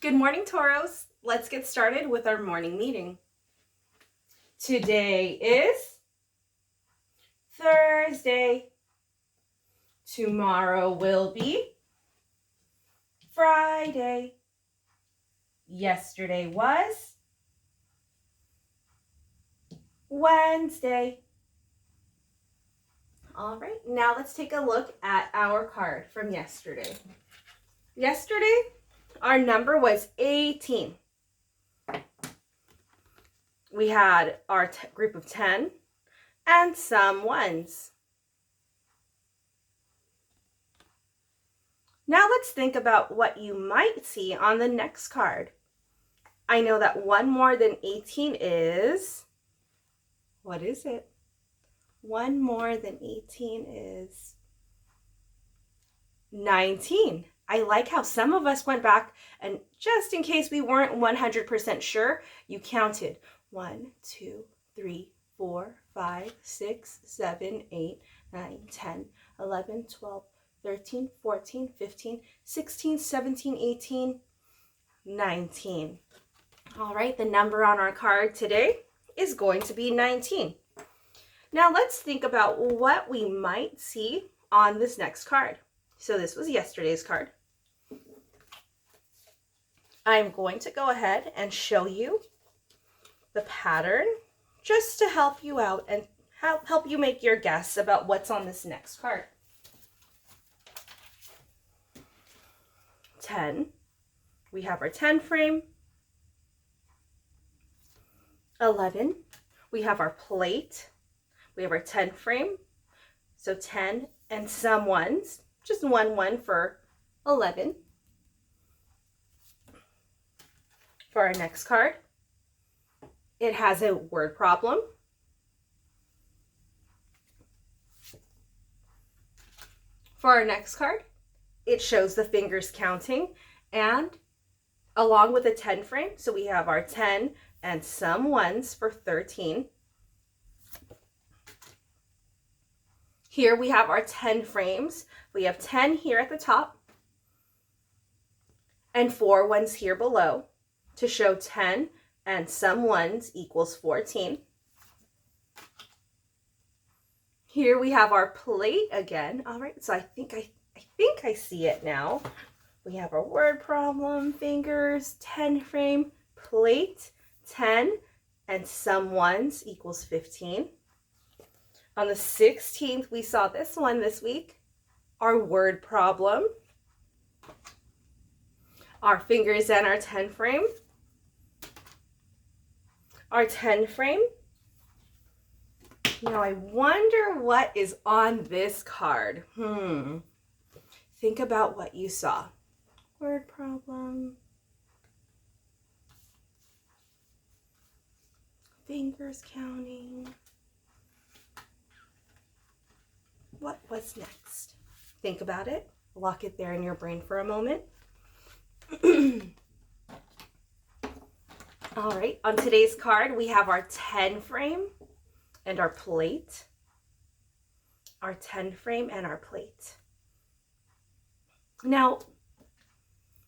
Good morning, Tauros. Let's get started with our morning meeting. Today is Thursday. Tomorrow will be Friday. Yesterday was Wednesday. All right, now let's take a look at our card from yesterday. Yesterday, our number was 18. We had our group of 10 and some ones. Now let's think about what you might see on the next card. I know that 1 more than 18 is, what is it? 1 more than 18 is 19. I like how some of us went back and just in case we weren't 100% sure, you counted 1, 2, 3, 4, 5, 6, 7, 8, 9, 10, 11, 12, 13, 14, 15, 16, 17, 18, 19. All right, the number on our card today is going to be 19. Now let's think about what we might see on this next card. So this was yesterday's card. I'm going to go ahead and show you the pattern just to help you out and help you make your guess about what's on this next card. 10, we have our 10 frame. 11, we have our plate. We have our 10 frame. So 10 and some ones, just 1 for 11. For our next card, it has a word problem. For our next card, it shows the fingers counting and along with a 10 frame. So we have our 10 and some ones for 13. Here we have our 10 frames. We have 10 here at the top and 4 ones here below to show 10 and some ones equals 14. Here we have our plate again. All right, so I think I see it now. We have our word problem, fingers, 10 frame, plate, 10 and some ones equals 15. On the 16th, we saw this one this week, our word problem, our fingers and our 10 frame, our 10 frame. Now I wonder what is on this card. Think about what you saw. Word problem, fingers counting. What was next? Think about it. Lock it there in your brain for a moment. All right, on today's card, we have our 10 frame and our plate. Our 10 frame and our plate. Now,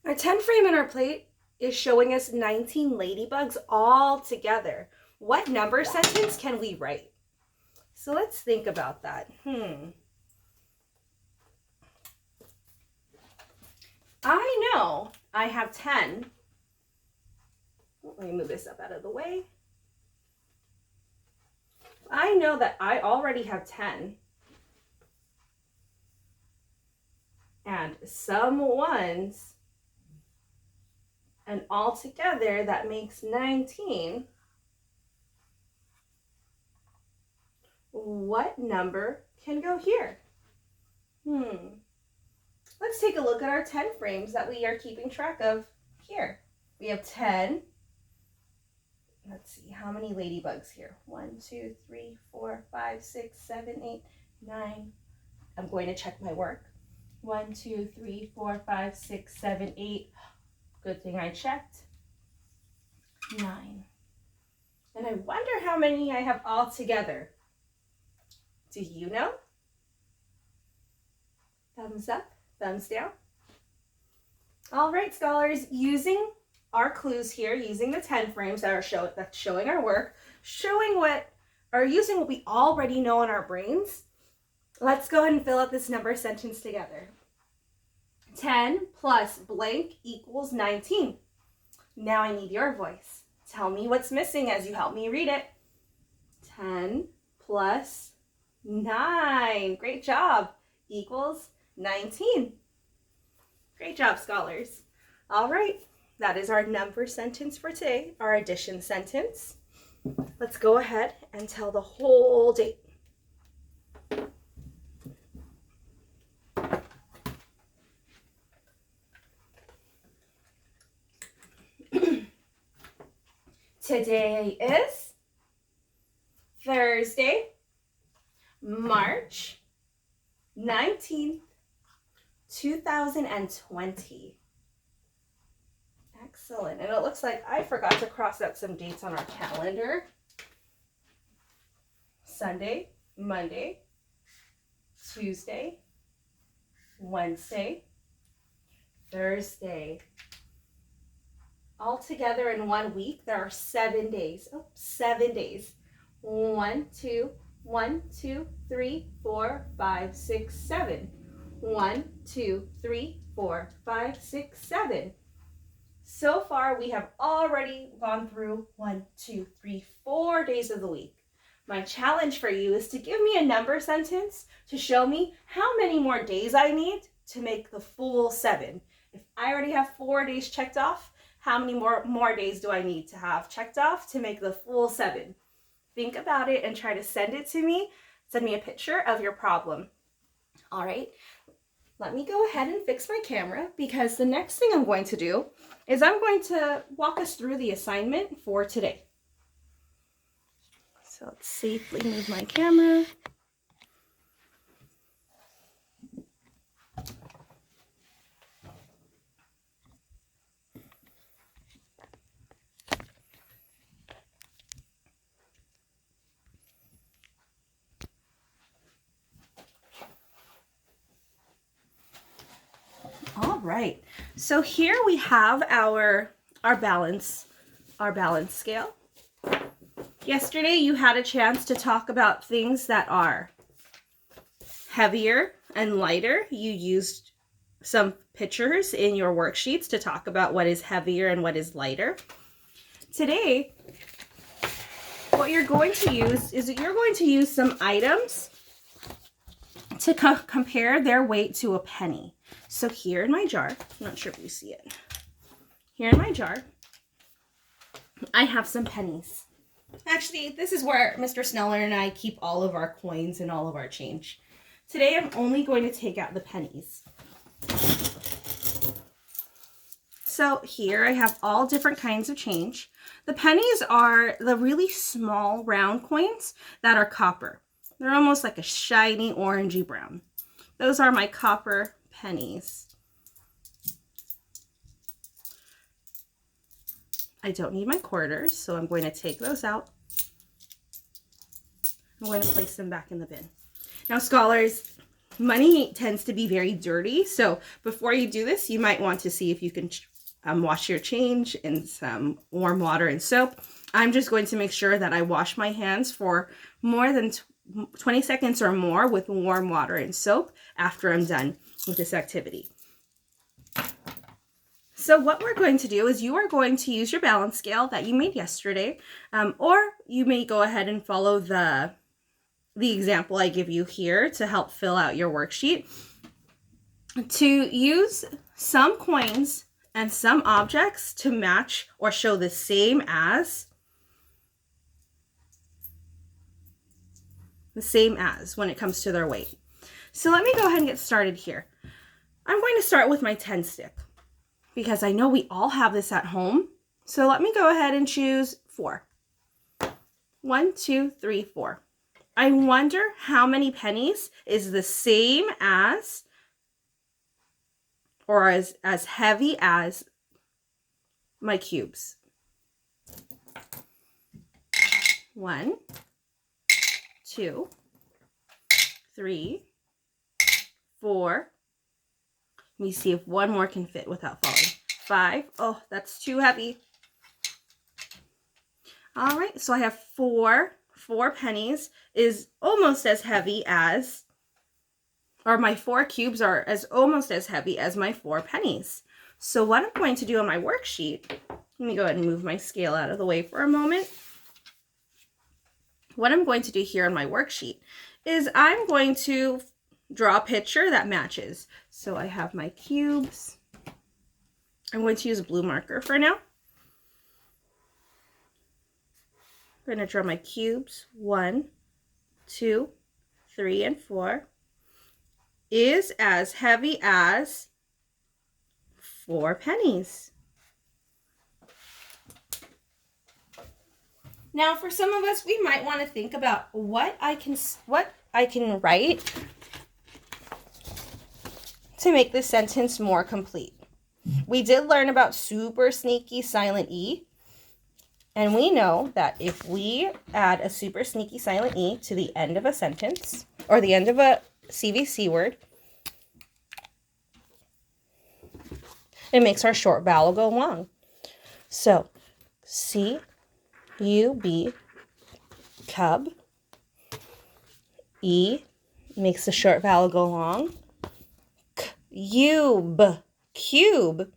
our 10 frame and our plate is showing us 19 ladybugs all together. What number sentence can we write? So let's think about that. I know I have 10. Let me move this up out of the way. I know that I already have 10. And some ones. And all together that makes 19. What number can go here? Let's take a look at our 10 frames that we are keeping track of here. We have 10. Let's see, how many ladybugs here? 1, 2, 3, 4, 5, 6, 7, 8, 9. I'm going to check my work. 1, 2, 3, 4, 5, 6, 7, 8. Good thing I checked. 9. And I wonder how many I have all together. Do you know? Thumbs up, thumbs down. All right, scholars, using our clues here using the 10 frames that are that's showing our work, showing what, or using what we already know in our brains. Let's go ahead and fill out this number sentence together. 10 plus blank equals 19. Now I need your voice. Tell me what's missing as you help me read it. 10 plus 9. Great job. Equals 19. Great job, scholars. All right, that is our number sentence for today, our addition sentence. Let's go ahead and tell the whole date. Today is Thursday, March 19th, 2020. Excellent. And it looks like I forgot to cross out some dates on our calendar. Sunday, Monday, Tuesday, Wednesday, Thursday. All together in 1 week, there are 7 days. Oh, 7 days. 1, 2, 3, 4, 5, 6, 7. 1, 2, 3, 4, 5, 6, 7. So far, we have already gone through 1, 2, 3, 4 days of the week. My challenge for you is to give me a number sentence to show me how many more days I need to make the full 7. If I already have 4 days checked off, how many more days do I need to have checked off to make the full 7? Think about it and try to send it to me. Send me a picture of your problem. All right, let me go ahead and fix my camera because the next thing I'm going to do is I'm going to walk us through the assignment for today. So let's safely move my camera. All right, so here we have our balance scale. Yesterday you had a chance to talk about things that are heavier and lighter. You used some pictures in your worksheets to talk about what is heavier and what is lighter. Today, what you're going to use is that you're going to use some items to compare their weight to a penny. So here in my jar, I'm not sure if you see it. Here in my jar, I have some pennies. Actually, this is where Mr. Sneller and I keep all of our coins and all of our change. Today, I'm only going to take out the pennies. So here I have all different kinds of change. The pennies are the really small round coins that are copper. They're almost like a shiny orangey brown. Those are my copper pennies. I don't need my quarters, so I'm going to take those out. I'm going to place them back in the bin. Now, scholars, money tends to be very dirty, so before you do this, you might want to see if you can wash your change in some warm water and soap. I'm just going to make sure that I wash my hands for more than 20 seconds or more with warm water and soap after I'm done with this activity. So what we're going to do is you are going to use your balance scale that you made yesterday, or you may go ahead and follow the example I give you here to help fill out your worksheet. To use some coins and some objects to match or show the same as when it comes to their weight. So let me go ahead and get started here. I'm going to start with my 10 stick because I know we all have this at home. So let me go ahead and choose 4. 1, 2, 3, 4. I wonder how many pennies is the same as or as heavy as my cubes. 1, 2, 3, 4. Let me see if one more can fit without falling. 5. Oh, that's too heavy. All right, so I have 4. 4 pennies is almost as heavy as, or my 4 cubes are almost as heavy as my 4 pennies. So what I'm going to do on my worksheet, let me go ahead and move my scale out of the way for a moment. What I'm going to do here on my worksheet is I'm going to draw a picture that matches. So I have my cubes. I'm going to use a blue marker for now. I'm going to draw my cubes. 1, 2, 3, and 4 is as heavy as 4 pennies. Now, for some of us, we might want to think about what I can write to make this sentence more complete. We did learn about super sneaky silent E, and we know that if we add a super sneaky silent E to the end of a sentence or the end of a CVC word, it makes our short vowel go long. So, C-U-B, cub. E makes the short vowel go long. Cube, cube.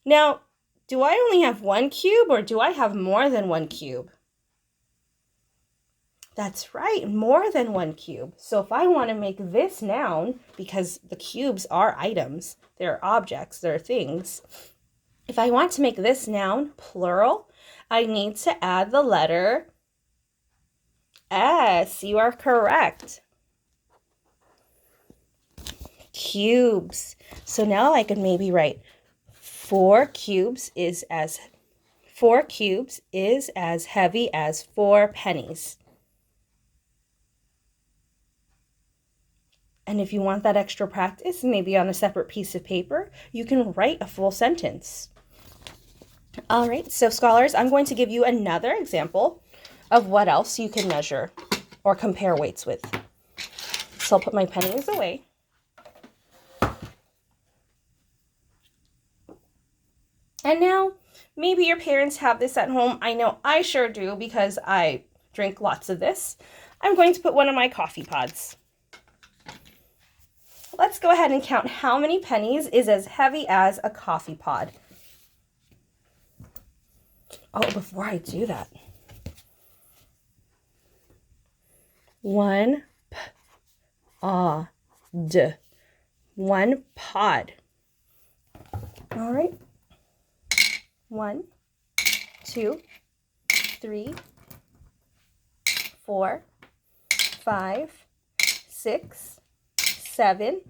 Now, do I only have 1 cube or do I have more than 1 cube? That's right, more than 1 cube. So if I want to make this noun, because the cubes are items, they're objects, they're things. If I want to make this noun plural, I need to add the letter S. You are correct. Cubes. So now I can maybe write 4 cubes is as heavy as 4 pennies. And if you want that extra practice, maybe on a separate piece of paper, you can write a full sentence. All right, so scholars, I'm going to give you another example of what else you can measure or compare weights with. So I'll put my pennies away. And now, maybe your parents have this at home. I know I sure do because I drink lots of this. I'm going to put one of my coffee pods. Let's go ahead and count how many pennies is as heavy as a coffee pod. Oh, before I do that. 1 pod. 1 pod. All right. 1, 2, 3, 4, 5, 6, 7.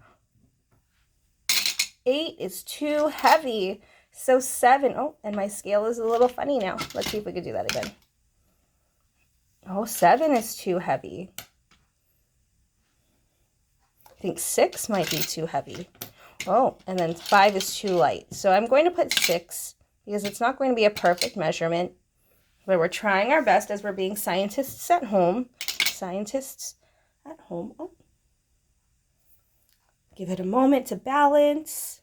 8 is too heavy. So 7. Oh, and my scale is a little funny now. Let's see if we could do that again. Oh, 7 is too heavy. I think 6 might be too heavy. Oh, and then 5 is too light. So I'm going to put 6 because it's not going to be a perfect measurement. But we're trying our best as we're being scientists at home. Scientists at home. Oh. Give it a moment to balance.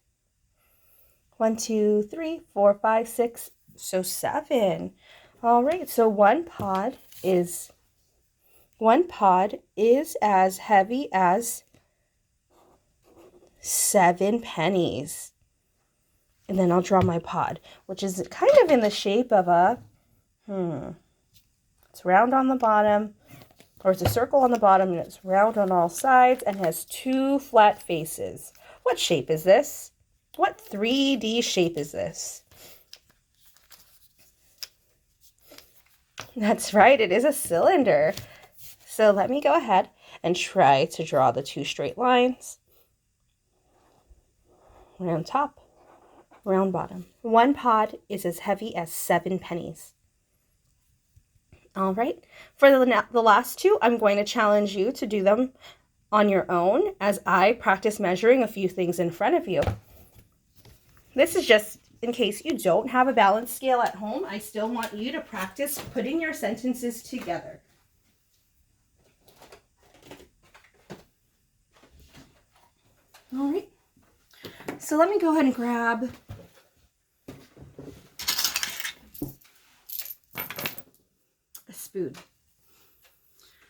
1, 2, 3, 4, 5, 6. So 7. All right, so 1 pod is as heavy as 7 pennies. And then I'll draw my pod, which is kind of in the shape of a, it's round on the bottom, or it's a circle on the bottom, and it's round on all sides, and has 2 flat faces. What shape is this? What 3D shape is this? That's right, it is a cylinder. So let me go ahead and try to draw the 2 straight lines. Round top, round bottom. 1 pod is as heavy as 7 pennies. All right, for the last 2, I'm going to challenge you to do them on your own as I practice measuring a few things in front of you. This is just in case you don't have a balance scale at home. I still want you to practice putting your sentences together. All right, so let me go ahead and grab spoon.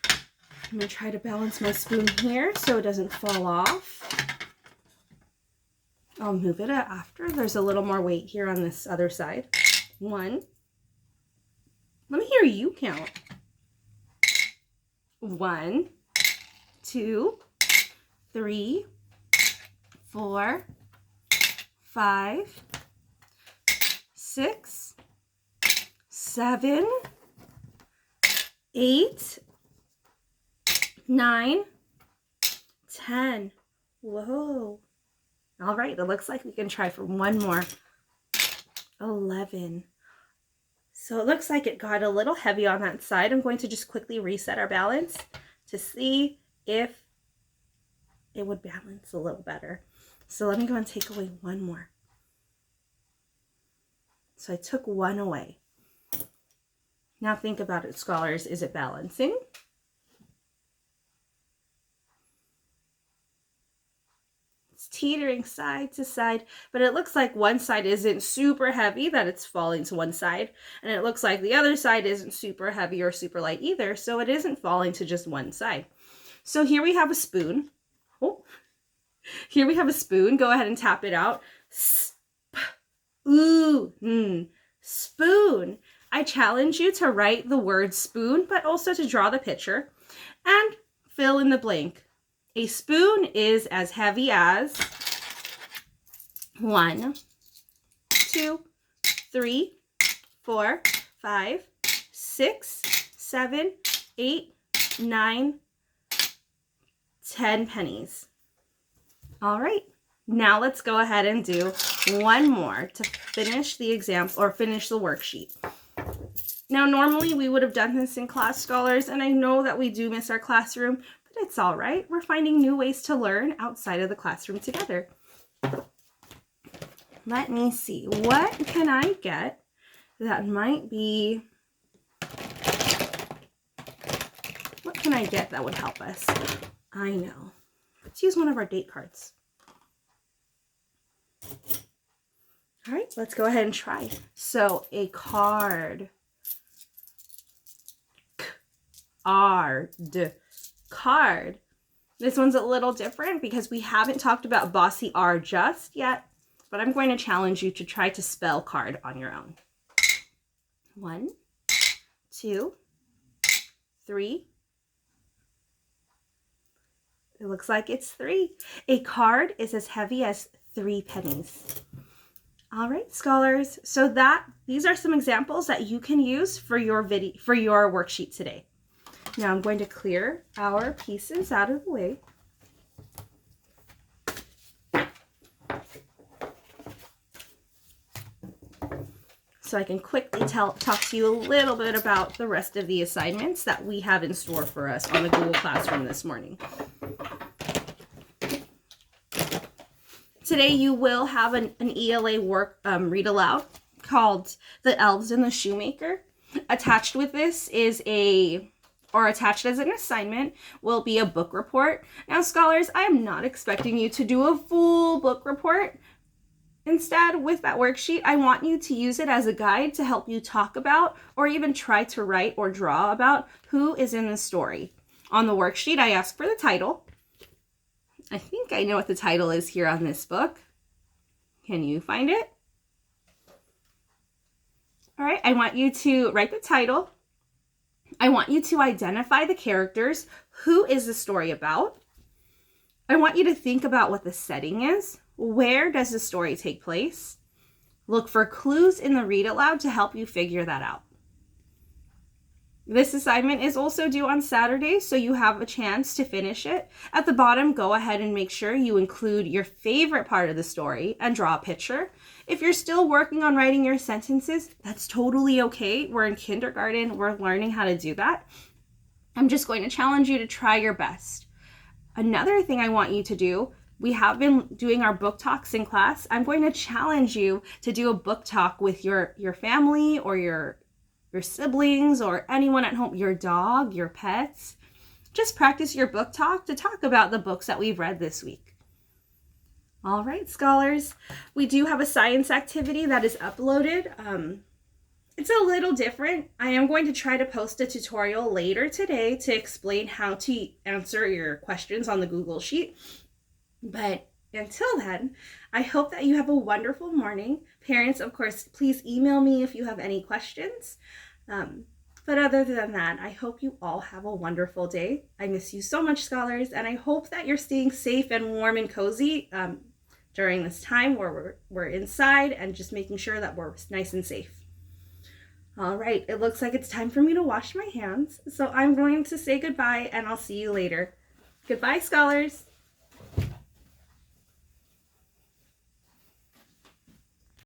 I'm going to try to balance my spoon here so it doesn't fall off. I'll move it after. There's a little more weight here on this other side. 1. Let me hear you count. 1, 2, 3, 4, 5, 6, 7, 8, 9, 10. Whoa. All right, it looks like we can try for one more. 11. So it looks like it got a little heavy on that side. I'm going to just quickly reset our balance to see if it would balance a little better. So let me go and take away one more. So I took 1 away. Now think about it, scholars. Is it balancing? It's teetering side to side, but it looks like one side isn't super heavy, that it's falling to one side, and it looks like the other side isn't super heavy or super light either, so it isn't falling to just one side. So here we have a spoon. Oh, here we have a spoon. Go ahead and tap it out. Spoon. I challenge you to write the word spoon, but also to draw the picture and fill in the blank. A spoon is as heavy as 1, 2, 3, 4, 5, 6, 7, 8, 9, 10 pennies. All right, now let's go ahead and do one more to finish the exam or finish the worksheet. Now, normally we would have done this in class, scholars, and I know that we do miss our classroom, but it's all right. We're finding new ways to learn outside of the classroom together. Let me see. What can I get that might be... What can I get that would help us? I know. Let's use one of our date cards. All right, let's go ahead and try. So a card. Card. This one's a little different because we haven't talked about bossy R just yet, but I'm going to challenge you to try to spell card on your own. 1, 2, 3. It looks like it's 3. A card is as heavy as 3 pennies. All right, scholars. So these are some examples that you can use for your worksheet today. Now I'm going to clear our pieces out of the way. So I can quickly talk to you a little bit about the rest of the assignments that we have in store for us on the Google Classroom this morning. Today you will have an ELA work read aloud called The Elves and the Shoemaker. Attached with this is attached as an assignment will be a book report. Now, scholars, I am not expecting you to do a full book report. Instead, with that worksheet, I want you to use it as a guide to help you talk about or even try to write or draw about who is in the story. On the worksheet, I ask for the title. I think I know what the title is here on this book. Can you find it? All right, I want you to write the title. I want you to identify the characters. Who is the story about? I want you to think about what the setting is. Where does the story take place? Look for clues in the read aloud to help you figure that out. This assignment is also due on Saturday, so you have a chance to finish it. At the bottom, go ahead and make sure you include your favorite part of the story and draw a picture. If you're still working on writing your sentences, that's totally okay. We're in kindergarten. We're learning how to do that. I'm just going to challenge you to try your best. Another thing I want you to do, we have been doing our book talks in class. I'm going to challenge you to do a book talk with your family or your siblings or anyone at home, your dog, your pets. Just practice your book talk to talk about the books that we've read this week. All right, scholars, we do have a science activity that is uploaded it's a little different. I am going to try to post a tutorial later today to explain how to answer your questions on the Google Sheet. But until then, I hope that you have a wonderful morning. Parents, of course, please email me if you have any questions. But other than that, I hope you all have a wonderful day. I miss you so much, scholars, and I hope that you're staying safe and warm and cozy during this time where we're inside and just making sure that we're nice and safe. All right, it looks like it's time for me to wash my hands, so I'm going to say goodbye and I'll see you later. Goodbye, scholars.